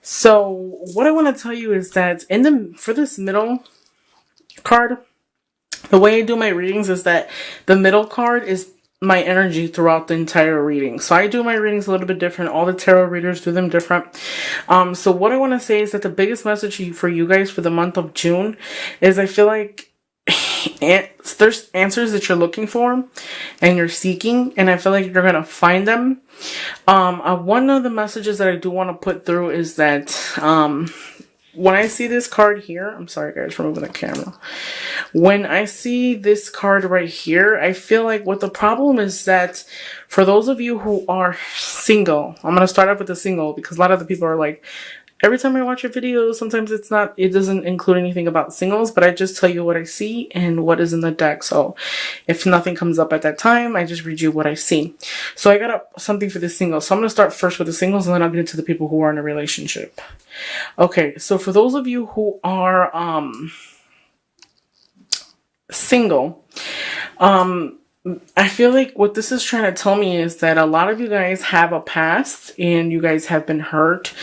So what I want to tell you is that for this middle card, the way I do my readings is that the middle card is my energy throughout the entire reading. So I do my readings a little bit different. All the tarot readers do them different. So what I want to say is that the biggest message for you guys for the month of June is I feel like there's answers that you're looking for and you're seeking, and I feel like you're gonna find them. One of the messages that I do want to put through is that when I see this card here, I'm sorry guys for moving the camera. When I see this card right here, I feel like what the problem is that for those of you who are single, I'm going to start off with the single because a lot of the people are like, every time I watch your videos, sometimes it doesn't include anything about singles, but I just tell you what I see and what is in the deck. So if nothing comes up at that time, I just read you what I see. So I got something for the singles. So I'm going to start first with the singles and then I'll get into the people who are in a relationship. Okay, so for those of you who are single, I feel like what this is trying to tell me is that a lot of you guys have a past and you guys have been hurt,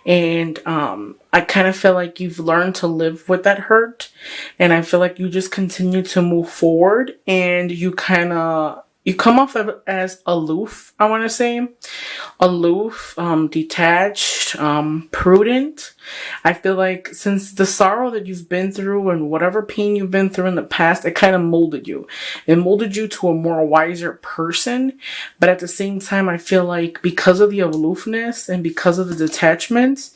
and I kind of feel like you've learned to live with that hurt, and I feel like you just continue to move forward, and you come off as aloof, I want to say. Aloof, detached, prudent. I feel like since the sorrow that you've been through and whatever pain you've been through in the past, it kind of molded you. It molded you to a more wiser person. But at the same time, I feel like because of the aloofness and because of the detachment,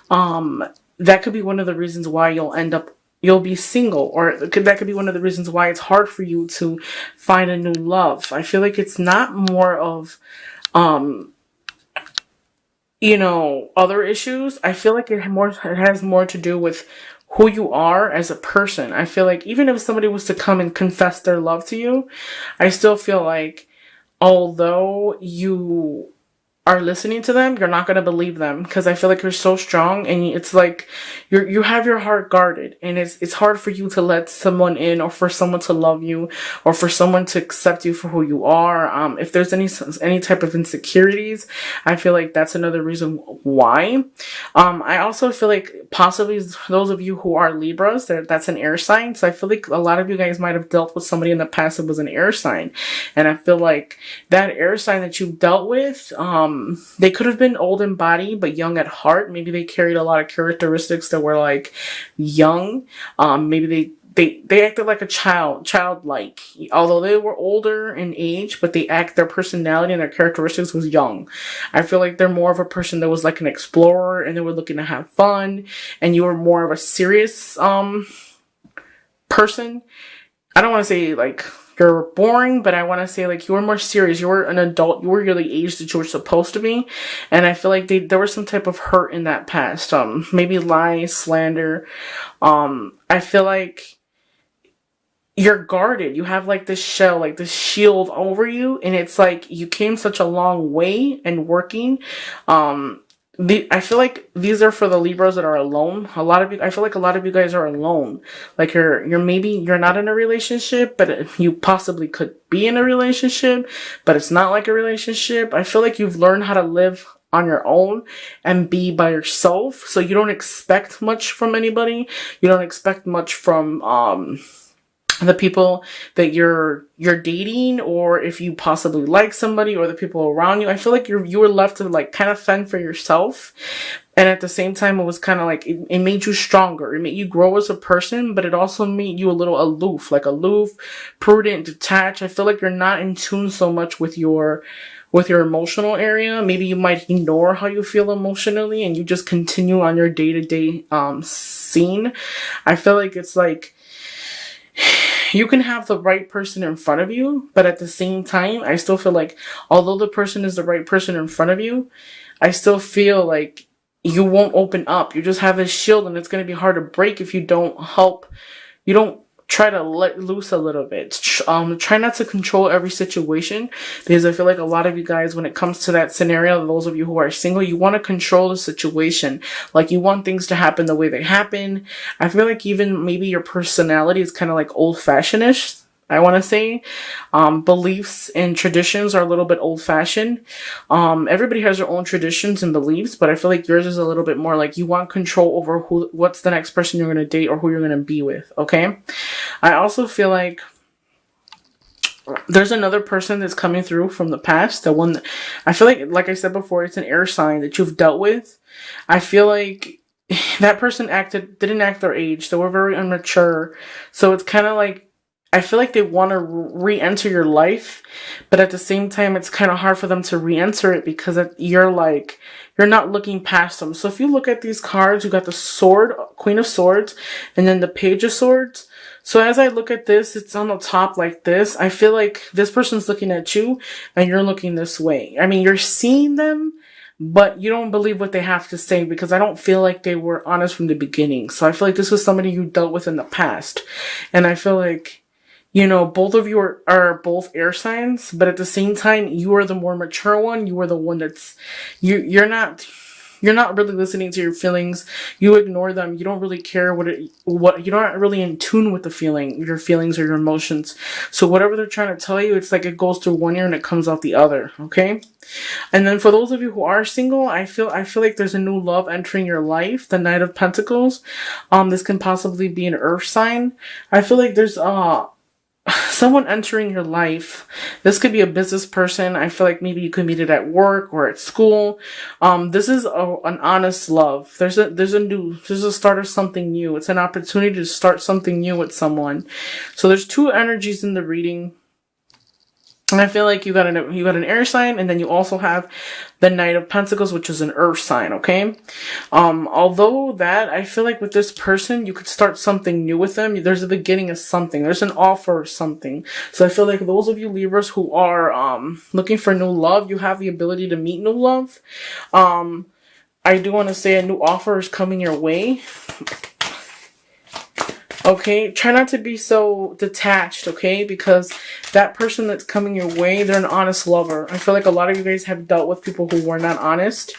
that could be one of the reasons why you'll be single, or that could be one of the reasons why it's hard for you to find a new love. I feel like it's not more of, other issues. I feel like it has more to do with who you are as a person. I feel like even if somebody was to come and confess their love to you, I still feel like although you are listening to them, you're not going to believe them because I feel like you're so strong, and it's like you have your heart guarded, and it's hard for you to let someone in, or for someone to love you, or for someone to accept you for who you are. If there's any type of insecurities, I feel like that's another reason why. I also feel like possibly those of you who are Libras, that's an air sign, so I feel like a lot of you guys might have dealt with somebody in the past that was an air sign, and I feel like that air sign that you dealt with, they could have been old in body but young at heart. Maybe they carried a lot of characteristics that were like young. Maybe they acted like a childlike, although they were older in age, but their personality and their characteristics was young. I feel like they're more of a person that was like an explorer and they were looking to have fun, and you were more of a serious person. I don't want to say like you're boring, but I want to say like you were more serious. You were an adult. You were the age that you were supposed to be. And I feel like there was some type of hurt in that past. Maybe lies, slander. I feel like you're guarded. You have like this shell, like this shield over you. And it's like you came such a long way and working. I feel like these are for the Libras that are alone. I feel like a lot of you guys are alone. Like you're not in a relationship, but you possibly could be in a relationship, but it's not like a relationship. I feel like you've learned how to live on your own and be by yourself. So you don't expect much from anybody. You don't expect much from, the people that you're dating, or if you possibly like somebody, or the people around you. I feel like you were left to like kind of fend for yourself, and at the same time it was kind of like it made you stronger. It made you grow as a person, but it also made you a little aloof, prudent, detached. I feel like you're not in tune so much with your emotional area. Maybe you might ignore how you feel emotionally and you just continue on your day-to-day scene. I feel like it's like you can have the right person in front of you, but at the same time, I still feel like although the person is the right person in front of you, I still feel like you won't open up. You just have this shield, and it's going to be hard to break if you don't try to let loose a little bit. Try not to control every situation, because I feel like a lot of you guys, when it comes to that scenario, those of you who are single, you want to control the situation. Like you want things to happen the way they happen. I feel like even maybe your personality is kind of like old-fashioned-ish. I want to say. Beliefs and traditions are a little bit old fashioned. Everybody has their own traditions and beliefs, but I feel like yours is a little bit more like you want control over what's the next person you're going to date or who you're going to be with. Okay. I also feel like there's another person that's coming through from the past. The one that, I feel like I said before, it's an air sign that you've dealt with. I feel like that person didn't act their age. They were very immature. So it's kind of like, I feel like they want to re-enter your life, but at the same time, it's kind of hard for them to re-enter it because you're not looking past them. So if you look at these cards, you got the Sword, Queen of Swords, and then the Page of Swords. So as I look at this, it's on the top like this. I feel like this person's looking at you and you're looking this way. I mean, you're seeing them, but you don't believe what they have to say because I don't feel like they were honest from the beginning. So I feel like this was somebody you dealt with in the past. And I feel like, you know, both of you are both air signs, but at the same time, you are the more mature one. You are the one that's, you're not really listening to your feelings. You ignore them. You don't really care you're not really in tune with your feelings or your emotions. So whatever they're trying to tell you, it's like it goes through one ear and it comes out the other. Okay. And then for those of you who are single, I feel like there's a new love entering your life. The Knight of Pentacles. This can possibly be an earth sign. I feel like there's, someone entering your life. This could be a business person. I feel like maybe you could meet it at work or at school. This is an honest love. There's a start of something new. It's an opportunity to start something new with someone. So there's two energies in the reading. And I feel like you got an air sign, and then you also have the Knight of Pentacles, which is an earth sign, okay? Although that, I feel like with this person, you could start something new with them. There's a beginning of something. There's an offer of something. So I feel like those of you Libras who are looking for new love, you have the ability to meet new love. I do want to say a new offer is coming your way. Okay, try not to be so detached, okay? Because that person that's coming your way, they're an honest lover. I feel like a lot of you guys have dealt with people who were not honest,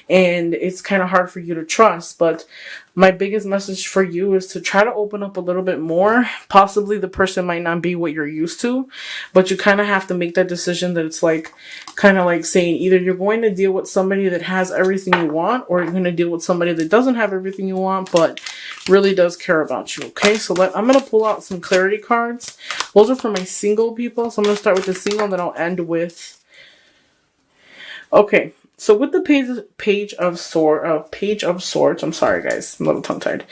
and it's kind of hard for you to trust. But my biggest message for you is to try to open up a little bit more. Possibly the person might not be what you're used to, but you kind of have to make that decision that it's like, kind of like saying either you're going to deal with somebody that has everything you want, or you're going to deal with somebody that doesn't have everything you want, but really does care about you. Okay, so I'm going to pull out some clarity cards. Those are for my single people. So I'm going to start with the single, and then I'll end with, okay. So with the page of swords, I'm sorry guys, I'm a little tongue-tied.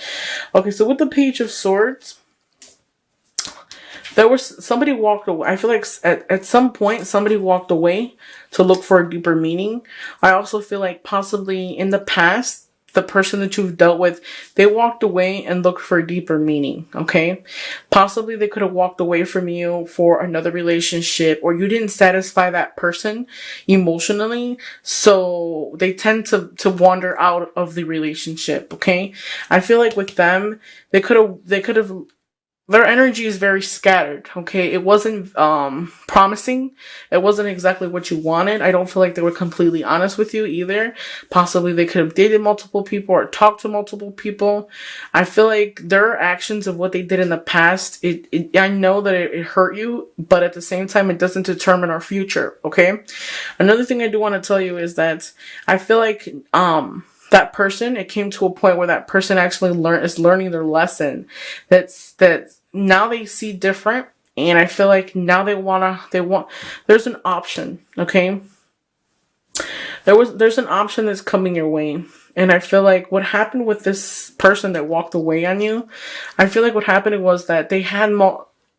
Okay, so with the Page of Swords, somebody walked away. I feel like at some point somebody walked away to look for a deeper meaning. I also feel like possibly in the past, the person that you've dealt with, they walked away and looked for a deeper meaning, okay? Possibly they could have walked away from you for another relationship, or you didn't satisfy that person emotionally, so they tend to wander out of the relationship, okay? I feel like with them, they could have their energy is very scattered, okay? It wasn't promising. It wasn't exactly what you wanted. I don't feel like they were completely honest with you either. Possibly they could have dated multiple people or talked to multiple people. I feel like their actions of what they did in the past, I know that it hurt you, but at the same time, it doesn't determine our future, okay? Another thing I do want to tell you is that I feel like that person, it came to a point where that person actually is learning their lesson. That now they see different, and I feel like now there's an option, okay? There's an option that's coming your way. And I feel like what happened with this person that walked away on you, I feel like what happened was that they had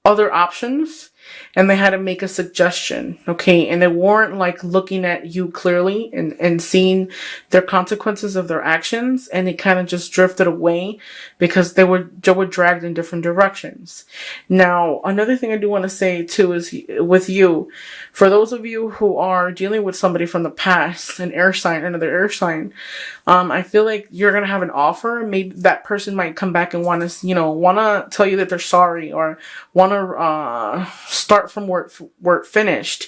other options, and they had to make a suggestion, okay? And they weren't like looking at you clearly and seeing their consequences of their actions, and they kind of just drifted away because they were dragged in different directions. Now, another thing I do want to say too is with you, for those of you who are dealing with somebody from the past, another air sign, I feel like you're going to have an offer. Maybe that person might come back and want to tell you that they're sorry, or want to start from where it finished.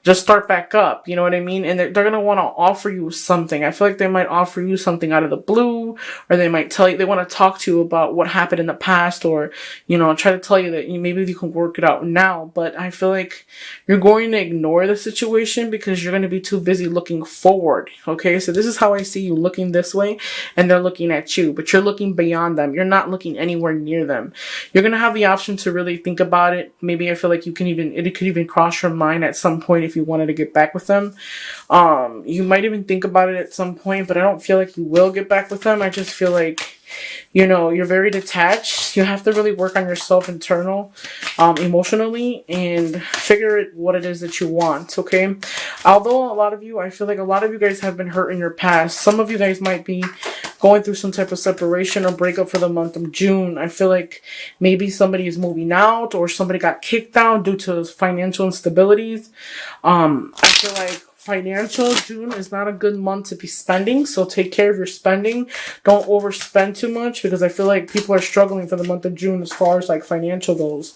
just start back up. You know what I mean? And they're going to want to offer you something. I feel like they might offer you something out of the blue, or they might tell you, they want to talk to you about what happened in the past, or, you know, try to tell you that maybe you can work it out now. But I feel like you're going to ignore the situation because you're going to be too busy looking forward. Okay. So this is how I see you looking this way, and they're looking at you, but you're looking beyond them. You're not looking anywhere near them. You're going to have the option to really think about it. Maybe I feel like it could even cross your mind at some point if you wanted to get back with them. You might even think about it at some point, but I don't feel like you will get back with them. I just feel like, you know, you're very detached. You have to really work on yourself emotionally, and figure it what it is that you want, okay? Although I feel like a lot of you guys have been hurt in your past. Some of you guys might be going through some type of separation or breakup for the month of June. I feel like maybe somebody is moving out, or somebody got kicked out due to financial instabilities. I feel like June is not a good month to be spending, so take care of your spending. Don't overspend too much, because I feel like people are struggling for the month of June as far as like financial goes.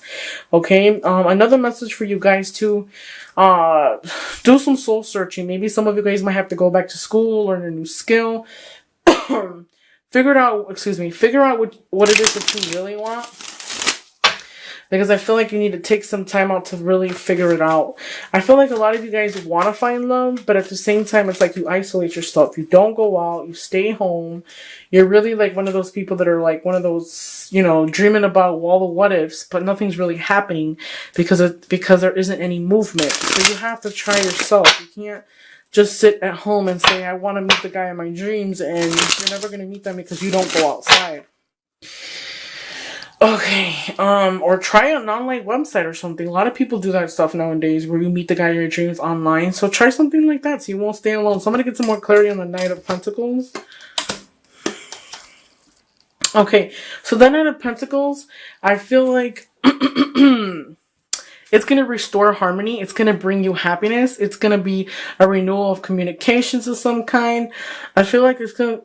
Okay, another message for you guys too. Do some soul searching. Maybe some of you guys might have to go back to school, learn a new skill. Figure out what it is that you really want, because I feel like you need to take some time out to really figure it out. I feel like a lot of you guys want to find love, but at the same time, it's like you isolate yourself. You don't go out. You stay home. You're really like one of those people that are like one of those, you know, dreaming about all the what ifs, but nothing's really happening because there isn't any movement. So you have to try yourself. You can't just sit at home and say, I want to meet the guy in my dreams, and you're never going to meet them because you don't go outside. Okay, or try an online website or something. A lot of people do that stuff nowadays, where you meet the guy in your dreams online. So try something like that so you won't stay alone. Somebody get some more clarity on the Knight of Pentacles. Okay, so the Knight of Pentacles, I feel like it's going to restore harmony. It's going to bring you happiness. It's going to be a renewal of communications of some kind. I feel like it's going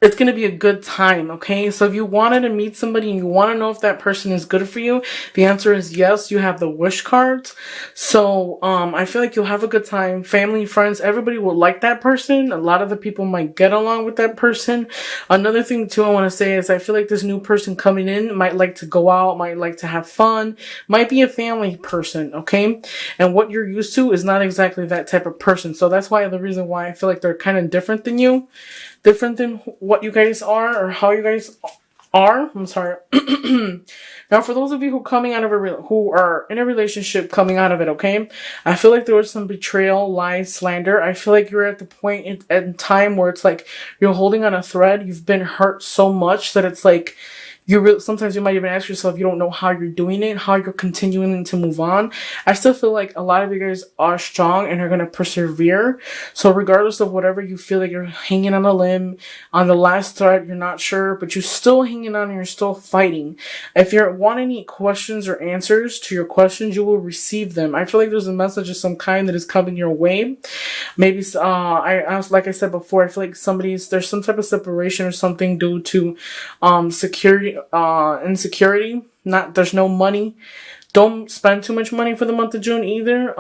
to be a good time, okay? So if you wanted to meet somebody and you want to know if that person is good for you, the answer is yes. You have the wish cards. So I feel like you'll have a good time. Family, friends, everybody will like that person. A lot of the people might get along with that person. Another thing too I want to say is I feel like this new person coming in might like to go out, might like to have fun, might be a family person, okay? And what you're used to is not exactly that type of person. So that's why the reason why I feel like they're kind of different than you. Different than what you guys are, or how you guys are. I'm sorry. Now, for those of you who are in a relationship coming out of it, okay, I feel like there was some betrayal, lies, slander. I feel like you're at the point in time where it's like you're holding on a thread. You've been hurt so much that it's like sometimes you might even ask yourself, you don't know how you're doing it, how you're continuing to move on. I still feel like a lot of you guys are strong and are going to persevere. So regardless of whatever you feel like you're hanging on a limb, on the last thread, you're not sure, but you're still hanging on and you're still fighting. If you want any questions or answers to your questions, you will receive them. I feel like there's a message of some kind that is coming your way. Maybe, like I said before, I feel like there's some type of separation or something due to, insecurity. There's no money. Don't spend too much money for the month of June either.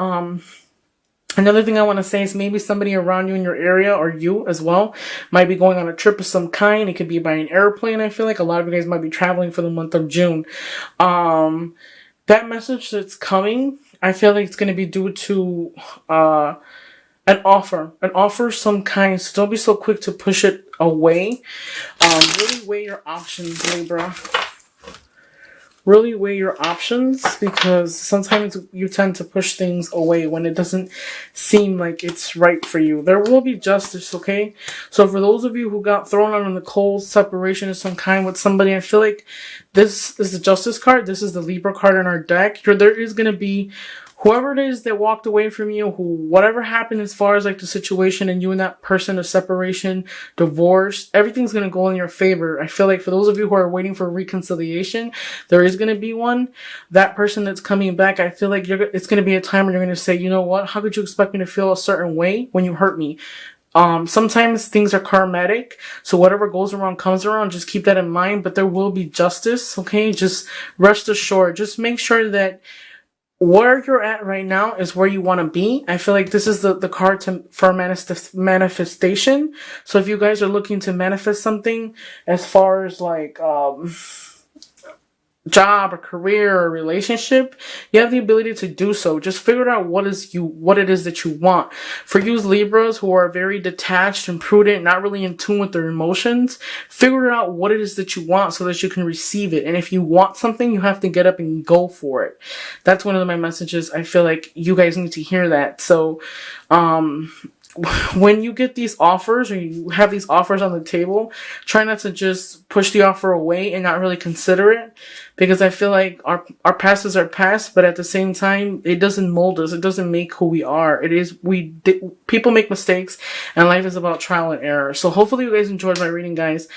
Another thing I want to say is maybe somebody around you in your area, or you as well, might be going on a trip of some kind. It could be by an airplane. I feel like a lot of you guys might be traveling for the month of June. That message that's coming, I feel like it's going to be due to an offer of some kind. So don't be so quick to push it away. Really weigh your options, Libra. Really weigh your options, because sometimes you tend to push things away when it doesn't seem like it's right for you. There will be justice, okay? So for those of you who got thrown out on the cold separation of some kind with somebody, I feel like this is the Justice card. This is the Libra card in our deck. There is going to be whoever it is that walked away from you, whatever happened as far as like the situation and you and that person, of separation, divorce, everything's going to go in your favor. I feel like for those of you who are waiting for reconciliation, there is going to be one. That person that's coming back, I feel like it's going to be a time where you're going to say, you know what, how could you expect me to feel a certain way when you hurt me? Sometimes things are karmatic, so whatever goes around comes around. Just keep that in mind, but there will be justice, okay? Just rest assured. Just make sure that where you're at right now is where you want to be. I feel like this is the card for manifestation. So if you guys are looking to manifest something as far as like, job or career or relationship, you have the ability to do so. Just figure out what it is that you want. For you Libras who are very detached and prudent, not really in tune with their emotions, figure out what it is that you want so that you can receive it. And if you want something, you have to get up and go for it. That's one of my messages. I feel like you guys need to hear that. So, when you get these offers or you have these offers on the table, try not to just push the offer away and not really consider it, because I feel like our past is our past, but at the same time, it doesn't mold us. It doesn't make who we are. People make mistakes, and life is about trial and error. So hopefully you guys enjoyed my reading, guys.